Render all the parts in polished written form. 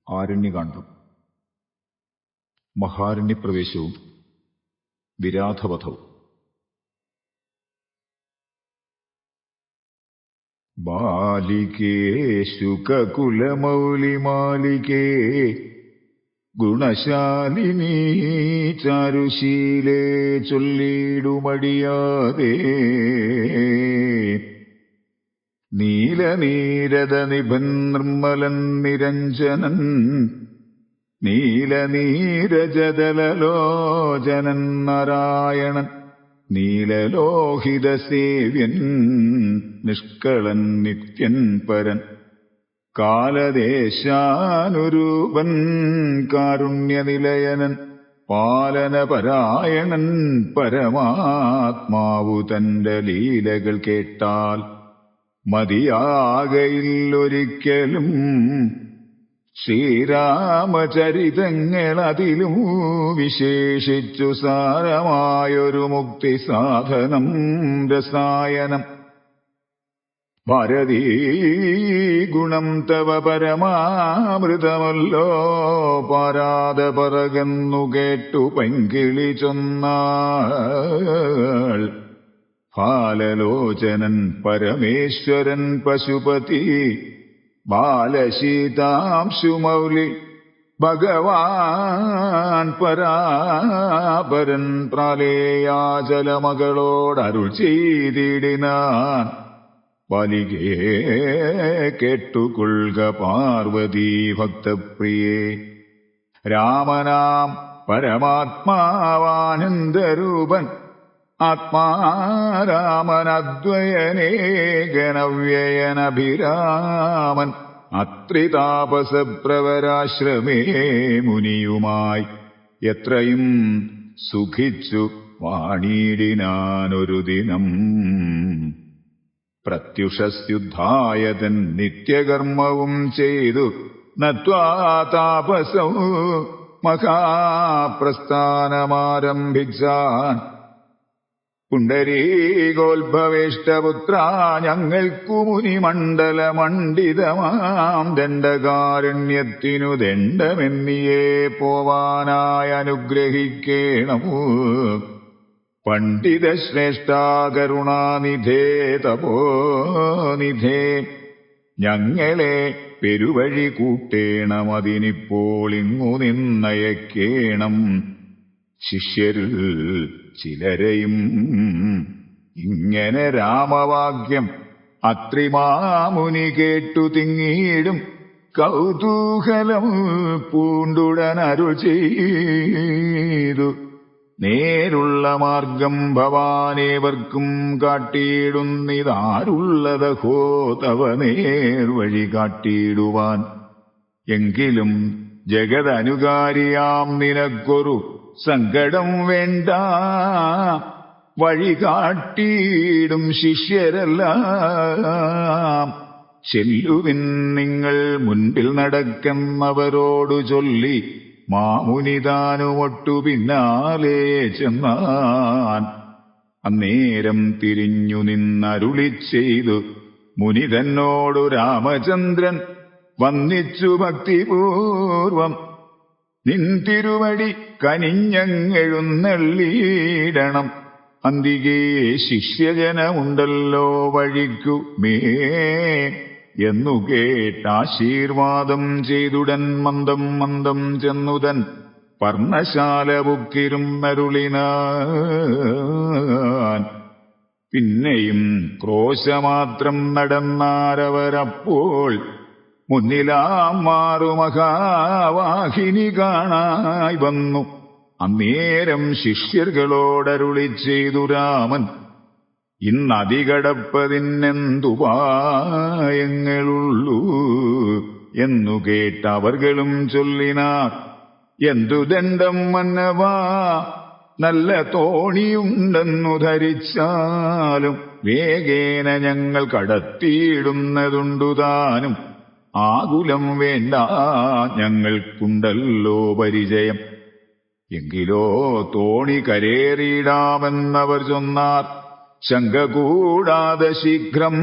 ആരണ്യകാണ്ഡം. മഹാരണ്യപ്രവേശവും വിരാധവധവും. ബാലികേ ശുകകുലമൗലിമാലികേ ഗുണശാലിനീ ചാരുശീലേ ചൊല്ലിടുമടിയാതെ നീലനീരദ നിഭൻ നിർമ്മലൻ നിരഞ്ജനൻ നീലനീരജദലോചനൻ നാരായണൻ നീലലോഹിത സേവ്യൻ നിഷ്കളൻ നിത്യൻ പരൻ കാലദേശാനുരൂപൻ കാരുണ്യനിലയനൻ പാലനപരായണൻ പരമാത്മാവു തന്റെ ലീലകൾ കേട്ടാൽ മതിയാകയില്ലൊരിക്കലും. ശ്രീരാമചരിതങ്ങളതിലും വിശേഷിച്ചു സാരമായൊരു മുക്തി സാധനം രസായനം. ഭാരതീ ഗുണം തവ പരമാമൃതമല്ലോ പാരാതെ പറകെന്നു കേട്ടു പൈങ്കിളി ചൊന്നാൾ. ഫാലലോചനൻ പരമേശ്വരൻ പശുപതി ബാലശീതാംശുമൗലി ഭഗവാൻ പരാപരൻ പ്രാലേയാചലമകളോടരുൾ ചെയ്തിടിനാൻ. ബാലികേ കേട്ടുകൊള്ളുക പാർവതീ ഭക്തപ്രിയേ, രാമനാം പരമാത്മാവാനന്ദരൂപൻ ആത്മാരാമനദ്വയനേകനവ്യയനഭിരാമൻ അത്രിതാപസപ്രവരാശ്രമേ മുനിയുമായി എത്രയും സുഖിച്ചു വാണിടിനാനൊരു ദിനം. പ്രത്യുഷസ്യുദ്ധായതൻ നിത്യകർമ്മവും ചെയ്തു നത്വാ താപസൗ മഹാപ്രസ്ഥാനമാരംഭിച്ചാൻ. പുണ്ടരീകോത്ഭവേഷ്ടപുത്ര ഞങ്ങൾക്കു മുനിമണ്ഡലമണ്ഡിതമാം ദണ്ഡകാരണ്യത്തിനു ദണ്ഡമെന്നിയേ പോവാനായി അനുഗ്രഹിക്കേണമു. പണ്ഡിതശ്രേഷ്ഠാ കരുണാനിധേ തപോനിധേ ഞങ്ങളെ പെരുവഴി കൂട്ടേണമതിനിപ്പോൾ ഇങ്ങു നിന്നയക്കേണം. ശിഷ്യരിൽ ചിലരെയും ഇങ്ങനെ രാമവാക്യം അത്രിമാമുനി കേട്ടു തിങ്ങിയിടും കൗതൂഹലം പൂണ്ടുടനരുൾ ചെയ്തു. നേരുള്ള മാർഗം ഭവാനേവർക്കും കാട്ടിയിടുന്നിതാരുള്ളതഹോ തവ നേർവഴി കാട്ടിയിടുവാൻ. എങ്കിലും ജഗദനുകാരിയാം നിനക്കൊരു സങ്കടം വേണ്ട, വഴി കാട്ടിയിടും ശിഷ്യരെല്ലാം. ചെല്ലുവിൻ നിങ്ങൾ മുൻപിൽ നടക്കുന്നവരോടു ചൊല്ലി മാമുനിതാനുമൊട്ടു പിന്നാലെ ചെന്നാൻ. അന്നേരം തിരിഞ്ഞു നിന്നരുളി ചെയ്തു മുനി തന്നോടു രാമചന്ദ്രൻ വന്നിച്ചു ഭക്തിപൂർവം. നിൻ തിരുവടി കനിഞ്ഞെഴുന്നള്ളിയിടണം. അന്തികേ ശിഷ്യജനമുണ്ടല്ലോ വഴിക്കുമേ എന്നു കേട്ടാശീർവാദം ചെയ്തുടൻ മന്ദം മന്ദം ചെന്നുതൻ പർണശാല ബുക്കിരുന്നരുളിനാൻ. പിന്നെയും ക്രോശമാത്രം നടന്നാരവരപ്പോൾ മുന്നിലാം മാറുമഹാവാഹിനി കാണായി വന്നു. അന്നേരം ശിഷ്യர்களോടരുളി ചെയ്തു രാമൻ, ഇന്നതികടപ്പതിനെന്തുപായങ്ങളുള്ളൂ എന്നു കേട്ടവർകളും ചൊല്ലിനാർ. എന്തു ദണ്ഡം മന്നവാ, നല്ല തോണിയുണ്ടെന്നു ധരിച്ചാലും വേഗേന ഞങ്ങൾ കടത്തിയിടുന്നതുണ്ടു താനും. ആകുലം വേണ്ട, ഞങ്ങൾക്കുണ്ടല്ലോ പരിചയം. എങ്കിലോ തോണി കരേറിയിടാമെന്നവർ ചൊന്നാർ. ശങ്ക കൂടാതെ ശീഘ്രം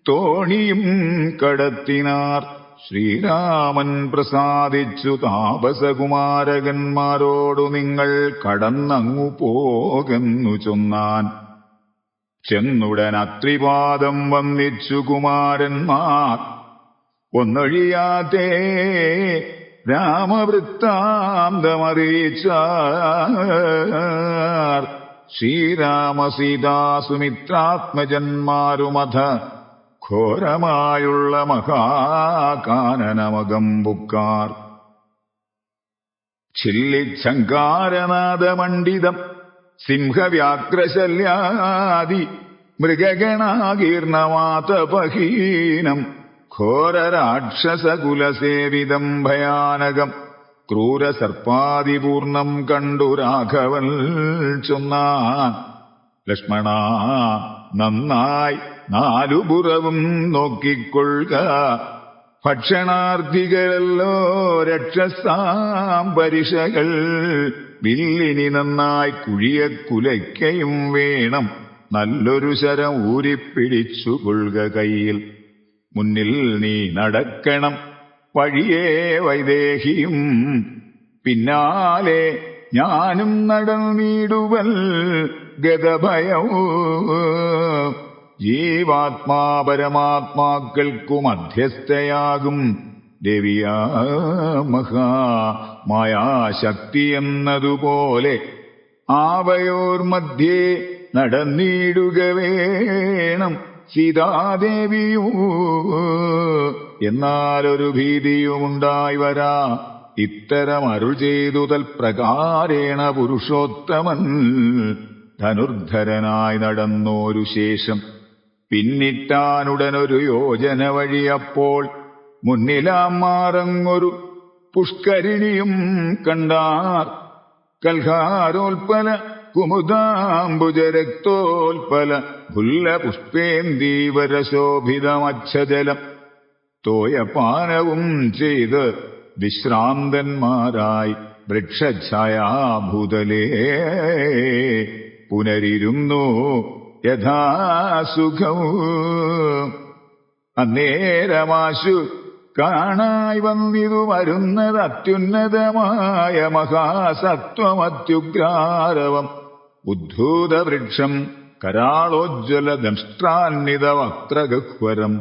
തോണിയും കടത്തിനാർ. ശ്രീരാമൻ പ്രസാദിച്ചു താപസകുമാരകന്മാരോടു നിങ്ങൾ കടന്നങ്ങു പോകെന്നു ചൊന്നാൻ. ചെന്നുടൻ അത്രിപാദം വന്ദിച്ചു കുമാരന്മാർ ഒന്നൊഴിയാതെ രാമവൃത്താന്തമറിയിച്ചാർ. ശ്രീരാമസീതാസുമിത്രാത്മജന്മാരുമധ ഘോരമായുള്ള മഹാകാനനമകം ബുക്കാർ. ചില്ലിച്ഛങ്കാരനാദമണ്ഡിതം സിംഹവ്യാഘ്രശല്യാദി മൃഗഗണാകീർണമാതപഹീനം ഘോരരാക്ഷസകുലസേവിതം ഭയാനകം ക്രൂരസർപ്പാദിപൂർണം കണ്ടു രാഘവൻ ചൊന്നാൻ. ലക്ഷ്മണ, നന്നായി നാലുപുറവും നോക്കിക്കൊള്ളുക. ഭക്ഷണാർത്ഥികളല്ലോ രക്ഷസാം പരിഷകൾ. വില്ലിനി നന്നായി കുഴിയെ കുലയ്ക്കയും വേണം. നല്ലൊരു ശരം ഊരിപ്പിടിച്ചുകൊള്ളുക കയ്യിൽ. മുന്നിൽ നീ നടക്കണം വഴിയേ വൈദേഹിയും. പിന്നാലെ ഞാനും നടന്നിടുവൽ ഗതഭയവും. ജീവാത്മാ പരമാത്മാക്കൾക്കു മധ്യസ്ഥയാകും ദേവിയാ മഹാമായാശക്തി എന്നതുപോലെ ആവയോർ മധ്യേ നടന്നിടുക വേണം സീതാദേവിയൂ. എന്നാലൊരു ഭീതിയുമുണ്ടായി വരാ. ഇത്തരം അരുൾ ചെയ്തു തൽപ്രകാരേണ പുരുഷോത്തമൻ ധനുർധരനായി നടന്നോരു ശേഷം പിന്നിട്ടാനുടനൊരു യോജന വഴിയപ്പോൾ മുന്നിലാം മാറങ്ങൊരു പുഷ്കരിണിയും കണ്ടാർ. കൽഹാരോൽപല കുമുദാംബുജരക്തോൽപല ഫുല്ല പുഷ്പേന്ദീവരശോഭിതമച്ഛജലം തോയപാനവും ചെയ്ത് വിശ്രാന്തന്മാരായി വൃക്ഷഛായാഭൂതലേ പുനരിരുന്നു യഥാസുഖവും. അന്നേരമാശു കാണായി വന്നിതു വരുന്നത് അത്യുന്നതമായ മഹാസത്വമത്യുഗ്രാരവം ഉദ്ധൂതവൃക്ഷം കരാളോജ്വല ദംഷ്ട്രാന്വിത വക്ത്രഗഹ്വരം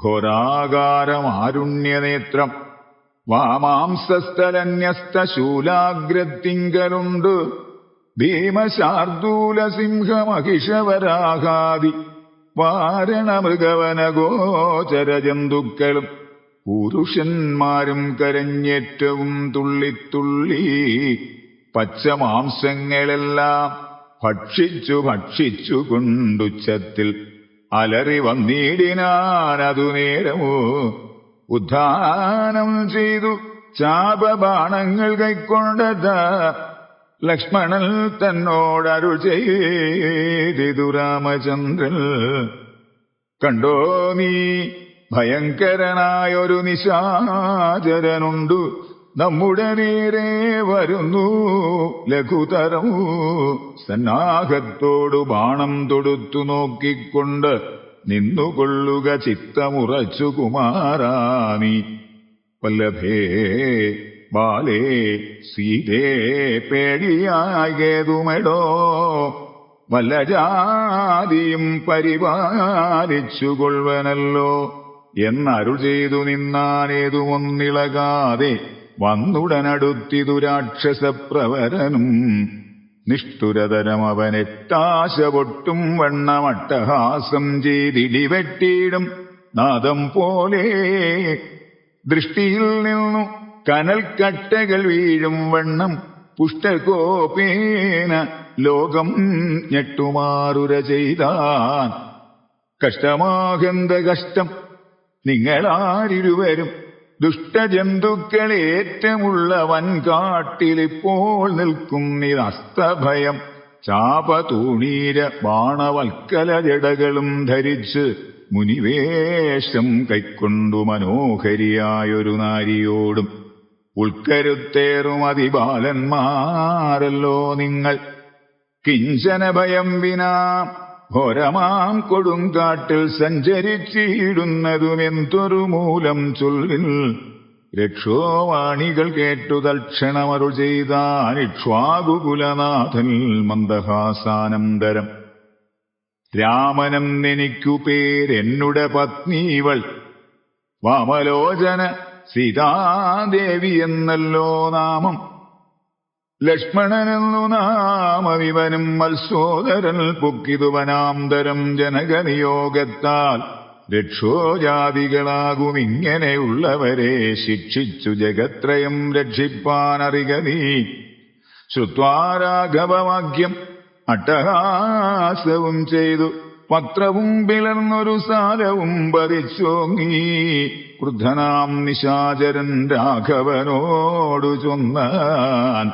ഘോരാകാരമാരുണ്യനേത്രം വാമാംസസ്ഥലന്യസ്തശൂലാഗ്രത്തിങ്കലുണ്ട് ഭീമശാർദൂലസിംഹമഹിഷവരാഹാദി വാരണമൃഗവനഗോചരജന്തുക്കളും പുരുഷന്മാരും കരഞ്ഞേറ്റവും തുള്ളിത്തുള്ളി പച്ചമാംസങ്ങളെല്ലാം ഭക്ഷിച്ചു കൊണ്ടുച്ചത്തിൽ അലറി വന്നിടിനാനതു നേരമോ. ഉദ്ധാനം ചെയ്തു ചാപബാണങ്ങൾ കൈക്കൊണ്ടത ലക്ഷ്മണൻ തന്നോടരുൾ ചെയ്തിതു രാമചന്ദ്രൻ. കണ്ടോ നീ, ഭയങ്കരനായൊരു നിശാചരനുണ്ടു നമ്മുടെ നേരെ വരുന്നു ലഘുതരമു. സന്നാഹത്തോടു ബാണം തൊടുത്തു നോക്കിക്കൊണ്ട് നിന്നുകൊള്ളുക ചിത്തമുറച്ചു കുമാരാനി. വല്ലഭേ ബാലേ സീതേ പേടിയാകേതുമെടോ. വല്ല ജാതിയും പരിപാലിച്ചുകൊള്ളുവനല്ലോ എന്നരുൾ ചെയ്തു നിന്നാനേതുമൊന്നിളകാതെ വന്നുടനടുത്തിതു രാക്ഷസപ്രവരനും. നിഷ്ഠുരതരം അവനെത്താശ പൊട്ടും വണ്ണമട്ടഹാസം ചെയ്തിടിവെട്ടിയിടും നാദം പോലെ. ദൃഷ്ടിയിൽ നിന്നു കനൽക്കട്ടകൾ വീഴും വണ്ണം പുഷ്ടകോപേന ലോകം ഞെട്ടുമാറുര ചെയ്താൻ. കഷ്ടമാകന്ത കഷ്ടം നിങ്ങളാരിരുവരും ദുഷ്ടജന്തുക്കളേറ്റമുള്ള വൻകാട്ടിലിപ്പോൾ നിൽക്കുന്നിതസ്തഭയം. ചാപതൂണീര ബാണവൽക്കല ജടകളും ധരിച്ച് മുനിവേഷം കൈക്കൊണ്ടു മനോഹരിയായൊരു നാരിയോടും ഉൾക്കരുത്തേറും അതിബാലന്മാരല്ലോ നിങ്ങൾ. കിഞ്ചന ഭയം വിനാ ഘോരമാം കൊടുങ്കാട്ടിൽ സഞ്ചരിച്ചിടുന്നതുമെന്തൊരു മൂലം ചൊല്ലിൽ. രക്ഷോവാണികൾ കേട്ടു തൽക്ഷണമരുൾ ചെയ്താൻ ഇക്ഷ്വാകുകുലനാഥൻ മന്ദഹാസാനന്തരം. രാമനെന്നെനിക്കു പേരെന്നുടെ പത്നീവൾ, വാമലോചന സീതാദേവി എന്നല്ലോ നാമം. ലക്ഷ്മണനെന്നു നാമവിവനും മത്സോദരൻ പൊക്കിതു വനാന്തരം ജനകനിയോഗത്താൽ. രക്ഷോജാതികളാകും ഇങ്ങനെയുള്ളവരെ ശിക്ഷിച്ചു ജഗത്രയം രക്ഷിപ്പാനറിക നീ. ശ്രുത്വാ രാഘവവാക്യം അട്ടഹാസവും ചെയ്തു പത്രവും പിളർന്നൊരു സാരവും പതിച്ചോങ്ങി. ക്രുദ്ധനാം നിശാചരൻ രാഘവനോടു ചൊന്നാൻ,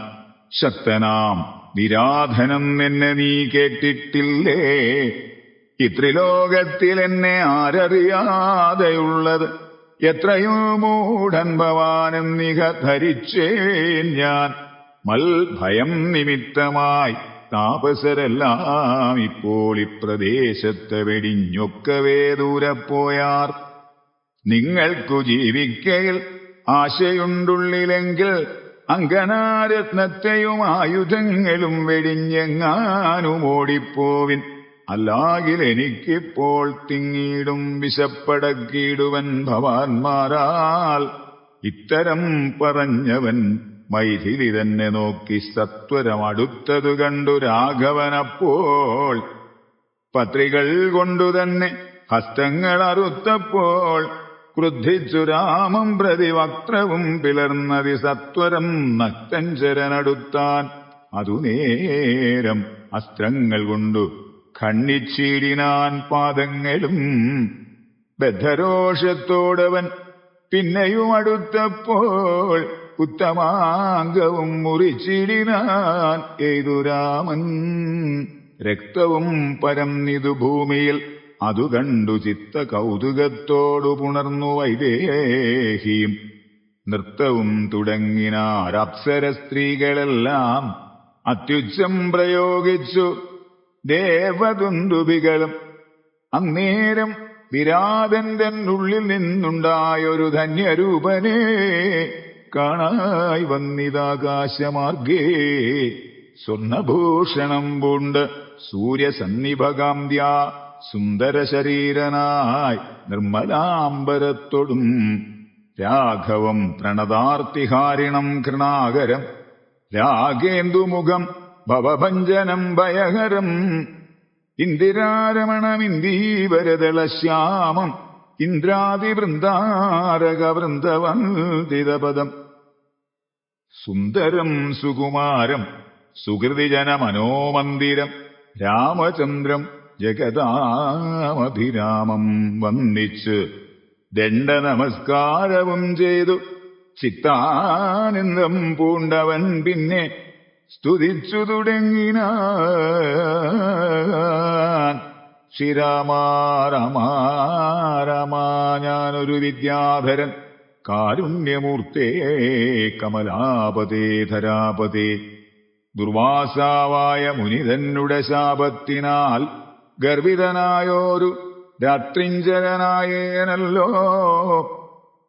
ശക്തനാം വിരാധനം എന്നെ നീ കേട്ടിട്ടില്ലേ? ഇത്രിലോകത്തിൽ എന്നെ ആരറിയാതെയുള്ളത്? എത്രയോ മൂഢൻ ഭവാനെന്നിഹ ധരിച്ചേൻ ഞാൻ. മൽഭയം നിമിത്തമായി താപസരെല്ലാം ഇപ്പോൾ ഇപ്രദേശത്ത് വെടിഞ്ഞൊക്കവേ ദൂരെ പോയാർ. നിങ്ങൾക്കു ജീവിക്കയിൽ ആശയുണ്ടുള്ളിലെങ്കിൽ അങ്കനാരത്നത്തെയും ആയുധങ്ങളും വെടിഞ്ഞെങ്ങാനും ഓടിപ്പോവിൻ. അല്ലാകിൽ എനിക്കിപ്പോൾ തിങ്ങിയിടും വിശപ്പടക്കിയിടുവൻ ഭവാന്മാരാൽ. ഇത്തരം പറഞ്ഞവൻ മൈഥിലി തന്നെ നോക്കി സത്വരം അടുത്തതു കണ്ടു രാഘവനപ്പോൾ. പത്രികൾ കൊണ്ടുതന്നെ ഹസ്തങ്ങൾ അറുത്തപ്പോൾ ക്രുദ്ധിച്ചു രാമം പ്രതി വക്രവും പിളർന്നതി സത്വരം നക്തഞ്ചരനടുത്താൻ. അതുനേരം അസ്ത്രങ്ങൾ കൊണ്ടു ഖണ്ഡിച്ചിടിനാൻ പാദങ്ങളും. ബദ്ധരോഷത്തോടവൻ പിന്നെയും അടുത്തപ്പോൾ ഉത്തമാംഗവും മുറിച്ചിടിനാൻ എയ്തു രാമൻ. രക്തവും പരന്നിതു ഭൂമിയിൽ അതു കണ്ടു ചിത്ത കൗതുകത്തോടു പുണർന്നു വൈദേഹിയും. നൃത്തവും തുടങ്ങിനാരപ്സര സ്ത്രീകളെല്ലാം അത്യുച്ചം പ്രയോഗിച്ചു ദേവദുന്ദുഭികളും. അന്നേരം വിരാതന്റെ ഉള്ളിൽ നിന്നുണ്ടായൊരു ധന്യരൂപനെ കാണായി വന്നിതാകാശമാർഗേ. സ്വർണഭൂഷണം പൂണ്ട് സൂര്യസന്നിഭകാന്ത്യ സുന്ദര ശരീരനായി നിർമ്മലാംബരത്തോടും. രാഘവം പ്രണതാർത്തിഹാരിണം കൃണാകരം രാഗേന്ദുമുഖം ഭവഭഞ്ജനം ഭയഹരം. ഇന്ദിരാരമണമിന്ദീവരദളശ്യാമം ഇന്ദ്രാദിവൃന്ദാരകവൃന്ദവന്ദിതപദം. സുന്ദരം സുകുമാരം സുഹൃതിജനമനോമന്ദിരം രാമചന്ദ്രം ജഗദാമഭിരാമം വന്ദിച്ച് ദണ്ഡ നമസ്കാരവും ചെയ്തു ചിത്താനന്ദം പൂണ്ടവൻ പിന്നെ സ്തുതിച്ചു തുടങ്ങിനാൻ. ശ്രീരാമാ രാമാ രാമാ ഞാനൊരു വിദ്യാധരൻ കാരുണ്യമൂർത്തേ കമലാപതേ ധരാപതേ. ദുർവാസാവായ മുനിതന്നുടെ ശാപത്തിനാൽ ഗർഭിതനായോരു രാത്രിഞ്ചരനായേനല്ലോ.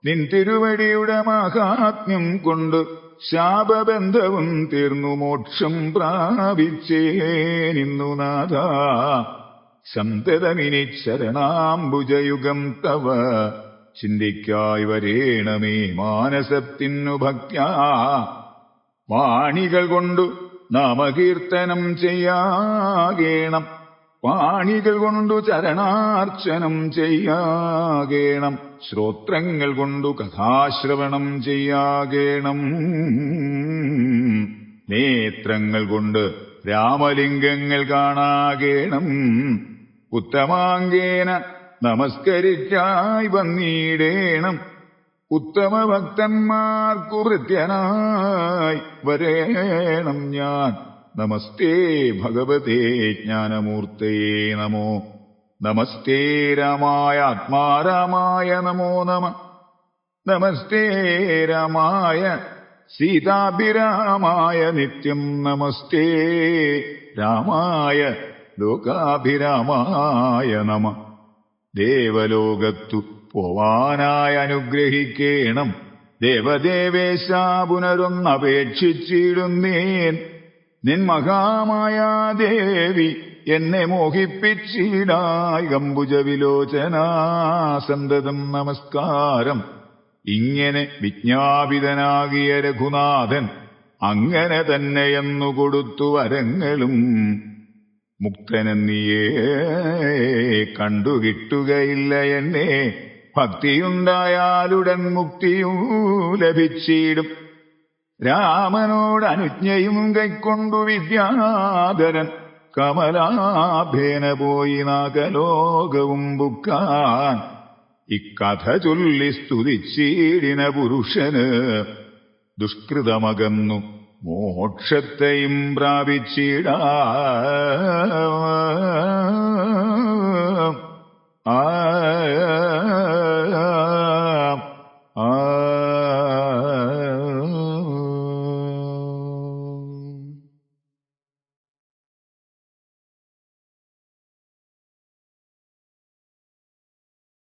നിൻ തിരുവടിയുടെ മാഹാത്മ്യം കൊണ്ട് ശാപബന്ധവും തീർന്നു മോക്ഷം പ്രാപിച്ചേനിന്നു നാഥ. സന്തതമിനി ശരണാംബുജയുഗം തവ ചിന്തിക്കായി വരേണമേ മാനസത്തിനു ഭക്ത്യാ. വാണികൾ കൊണ്ടു നാമകീർത്തനം ചെയ്യാകേണം, പാണികൾ കൊണ്ടു ചരണാർച്ചനം ചെയ്യാകേണം, ശ്രോത്രങ്ങൾ കൊണ്ടു കഥാശ്രവണം ചെയ്യാകേണം, നേത്രങ്ങൾ കൊണ്ട് രാമലിംഗങ്ങൾ കാണാകേണം. ഉത്തമാംഗേന നമസ്കരിക്കായി വന്നിടേണം, ഉത്തമ ഭക്തന്മാർക്കു ഭൃത്യനായി വരേണം ഞാൻ. നമസ്തേ ഭഗവതേ ജ്ഞാനമൂർത്തയേ നമോ. നമസ്തേ രാമായ ആത്മാരാമായ നമോ നമ. നമസ്തേ രാമായ സീതാഭിരാമായ നിത്യം. നമസ്തേ രാമായ ലോകാഭിരാമായ നമ. ദേവലോകത്തു പോവാനായി അനുഗ്രഹിക്കേണം ദേവദേവേശ പുനരൊന്നപേക്ഷിച്ചിടുന്നേൻ. നിൻ മഹാമായാദേവി എന്നെ മോഹിപ്പിച്ചിടായി കമ്പുജവിലോചന സന്തതം നമസ്കാരം. ഇങ്ങനെ വിജ്ഞാപിതനാകിയ രഘുനാഥൻ അങ്ങനെ തന്നെയെന്നു കൊടുത്തു വരങ്ങളും. മുക്തനെന്നിയേ കണ്ടുകിട്ടുകയില്ല എന്നെ, ഭക്തിയുണ്ടായാലുടൻ മുക്തിയും ലഭിച്ചിടും. രാമനോട് അനുജ്ഞയും കൈക്കൊണ്ടു വിദ്യാധരൻ കമലാഭേന പോയി നാഗലോകവും ബുക്കാൻ. ഇക്കഥ ചൊല്ലി സ്തുതിച്ചീടിന പുരുഷന് ദുഷ്കൃതമകന്നു മോക്ഷത്തെയും പ്രാപിച്ചിടാ. ആ